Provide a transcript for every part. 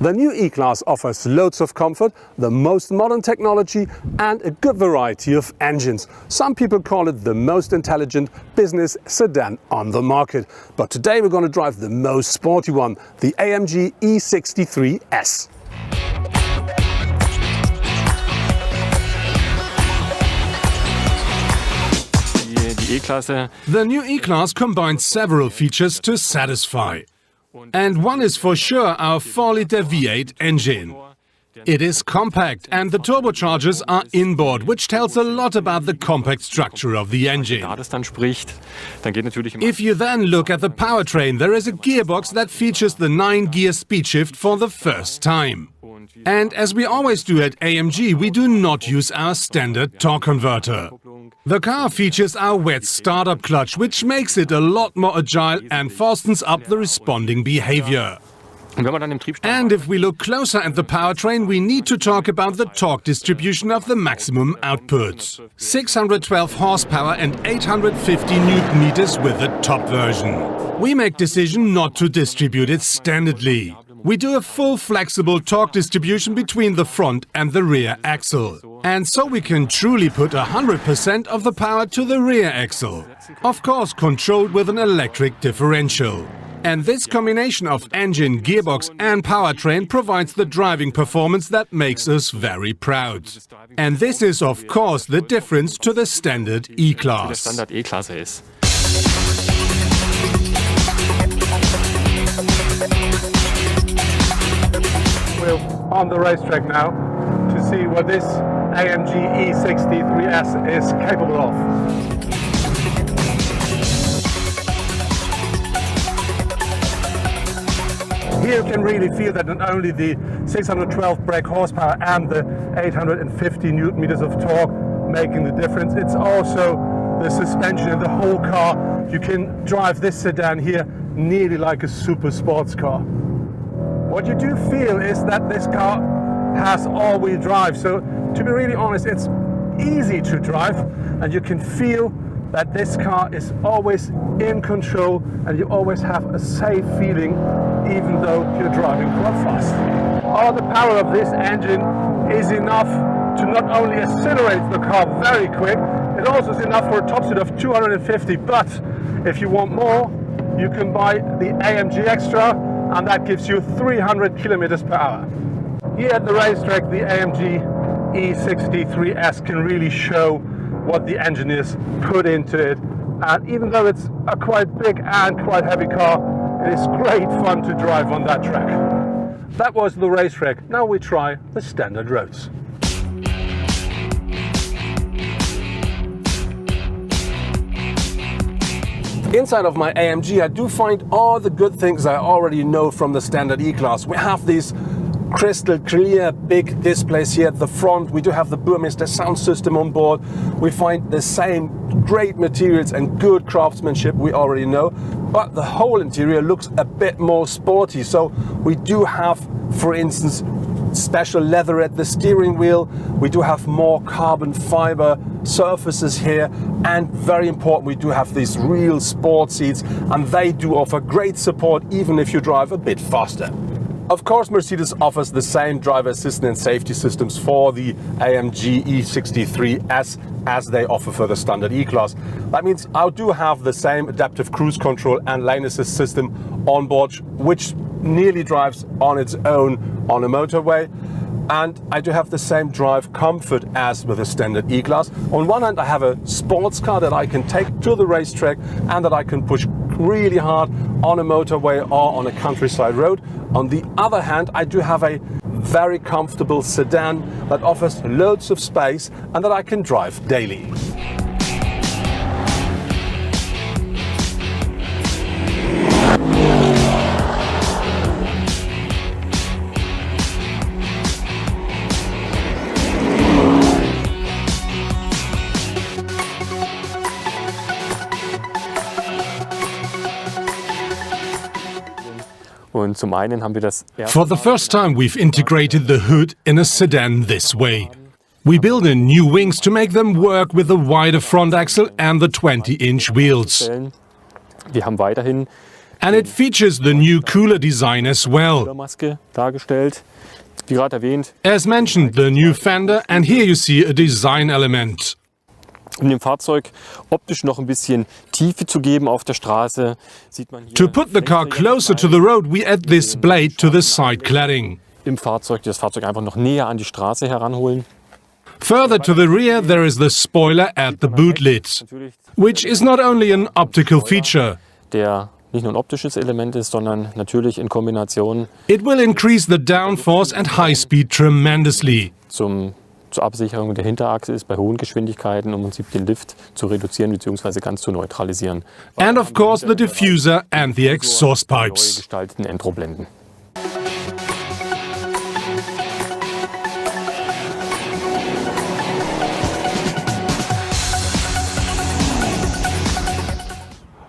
The new E-Class offers loads of comfort, the most modern technology and a good variety of engines. Some people call it the most intelligent business sedan on the market. But today we're going to drive the most sporty one, the AMG E63S. The new E-Class combines several features to satisfy. And one is for sure our 4-liter V8 engine. It is compact and the turbochargers are inboard, which tells a lot about the compact structure of the engine. If you then look at the powertrain, there is a gearbox that features the 9-gear speed shift for the first time. And as we always do at AMG, we do not use our standard torque converter. The car features our wet startup clutch, which makes it a lot more agile and fastens up the responding behavior. And if we look closer at the powertrain, we need to talk about the torque distribution of the maximum output. 612 horsepower and 850 Nm with the top version. We make decision not to distribute it standardly. We do a full flexible torque distribution between the front and the rear axle. And so we can truly put 100% of the power to the rear axle. Of course, controlled with an electric differential. And this combination of engine, gearbox and powertrain provides the driving performance that makes us very proud. And this is of course the difference to the standard E-Class. We're on the racetrack now to see what this AMG E63S is capable of. Here you can really feel that not only the 612 brake horsepower and the 850 Nm of torque making the difference, it's also the suspension in the whole car. You can drive this sedan here nearly like a super sports car. What you do feel is that this car has all-wheel drive, so to be really honest, it's easy to drive and you can feel that this car is always in control and you always have a safe feeling even though you're driving quite fast. All the power of this engine is enough to not only accelerate the car very quick, it also is enough for a top speed of 250, but if you want more, you can buy the AMG Extra and that gives you 300 km per hour. Here at the racetrack, the AMG E63S can really show what the engine is put into it. And even though it's a quite big and quite heavy car, it is great fun to drive on that track. That was the racetrack. Now we try the standard roads. Inside of my AMG, I do find all the good things I already know from the standard E-Class. We have these crystal clear big displays here at the front. We do have the Burmester sound system on board. We find the same great materials and good craftsmanship we already know, but the whole interior looks a bit more sporty. So we do have, for instance, special leather at the steering wheel. We do have more carbon fiber surfaces here, and very important, we do have these real sport seats, and they do offer great support even if you drive a bit faster. Of course, Mercedes offers the same driver assistance and safety systems for the AMG E63S as they offer for the standard E-Class. That means I do have the same adaptive cruise control and lane assist system on board, which nearly drives on its own on a motorway. And I do have the same drive comfort as with the standard E-Class. On one hand, I have a sports car that I can take to the racetrack and that I can push really hard on a motorway or on a countryside road. On the other hand, I do have a very comfortable sedan that offers loads of space and that I can drive daily. For the first time, we've integrated the hood in a sedan this way. We built in new wings to make them work with the wider front axle and the 20-inch wheels. And it features the new cooler design as well. Maske dargestellt, wie gerade erwähnt. As mentioned, the new fender, and here you see a design element. Um dem Fahrzeug optisch noch ein bisschen Tiefe zu geben auf der Straße, sieht man hier To put the car closer to the road, we add this blade to the side cladding. im Fahrzeug, das Fahrzeug einfach noch näher an die Straße heranholen. Further to the rear, there is the spoiler at the boot lid, which is not only an optical feature. Der nicht nur ein optisches Element ist, sondern natürlich in Kombination It will increase the downforce and high speed tremendously. zur Absicherung der Hinterachse ist bei hohen Geschwindigkeiten, um im Prinzip den Lift zu reduzieren bzw. ganz zu neutralisieren. And of course the diffuser and the exhaust Neu pipes. gestalteten Endrohrblenden.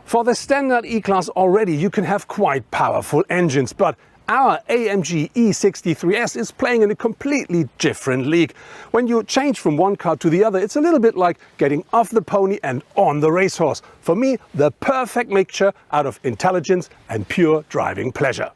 For the standard E-Class already you can have quite powerful engines, but our AMG E63S is playing in a completely different league. When you change from one car to the other, it's a little bit like getting off the pony and on the racehorse. For me, the perfect mixture out of intelligence and pure driving pleasure.